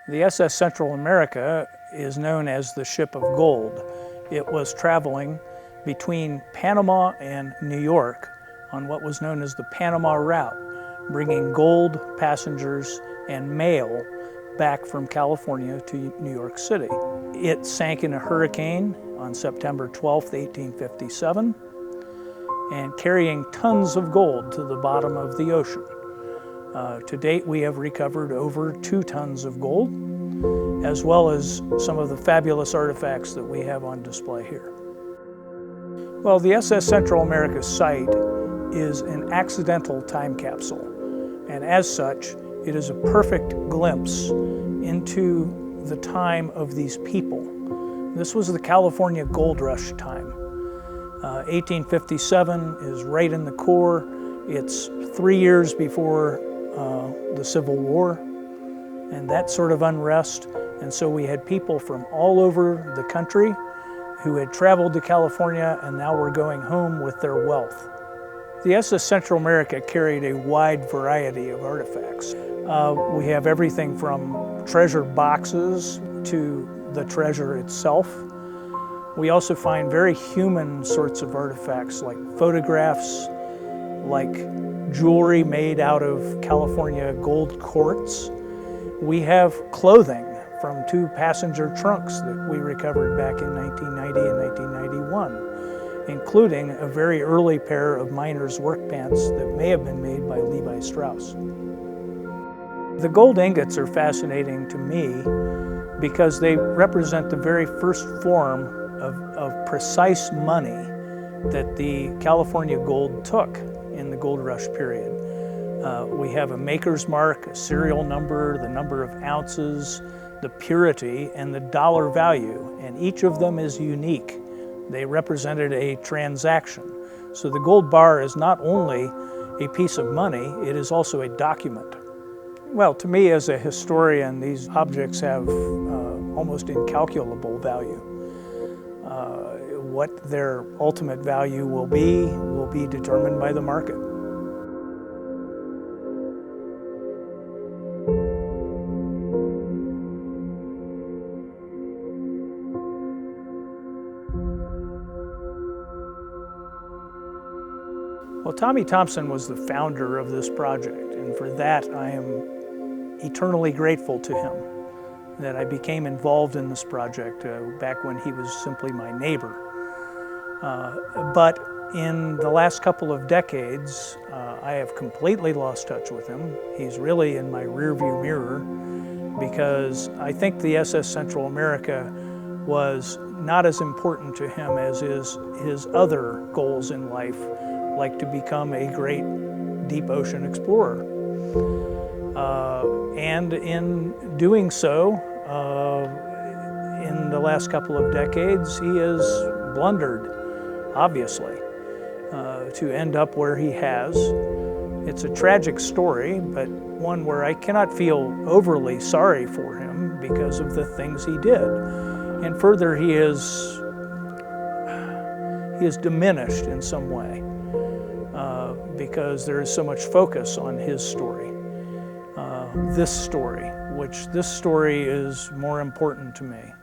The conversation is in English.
The SS Central America is known as the Ship of Gold. It was traveling between Panama and New York on what was known as the Panama Route, bringing gold, passengers, and mail back from California to New York City. It sank in a hurricane on September 12, 1857, and carrying tons of gold to the bottom of the ocean. To date, we have recovered over 2 tons of gold, as well as some of the fabulous artifacts that we have on display here. Well, the SS Central America site is an accidental time capsule, and as such, it is a perfect glimpse into the time of these people. This was the California Gold Rush time. 1857 is right in the core. It's 3 years before the Civil War and that sort of unrest. And so we had people from all over the country who had traveled to California and now were going home with their wealth. The SS Central America carried a wide variety of artifacts. We have everything from treasure boxes to the treasure itself. We also find very human sorts of artifacts like photographs, like jewelry made out of California gold quartz. We have clothing from 2 passenger trunks that we recovered back in 1990 and 1991, including a very early pair of miners' work pants that may have been made by Levi Strauss. The gold ingots are fascinating to me because they represent the very first form of precise money that the California gold took in the gold rush period. We have a maker's mark, a serial number, the number of ounces, the purity, and the dollar value, and each of them is unique. They represented a transaction. So the gold bar is not only a piece of money, it is also a document. Well, to me as a historian, these objects have almost incalculable value. What their ultimate value will be determined by the market. Well, Tommy Thompson was the founder of this project, and for that I am eternally grateful to him that I became involved in this project back when he was simply my neighbor. But in the last couple of decades, I have completely lost touch with him. He's really in my rearview mirror because I think the SS Central America was not as important to him as his other goals in life, like to become a great deep ocean explorer. And in doing so, in the last couple of decades, he has blundered, obviously, to end up where he has. It's a tragic story, but one where I cannot feel overly sorry for him because of the things he did. And further, he is diminished in some way because there is so much focus on his story. This story is more important to me.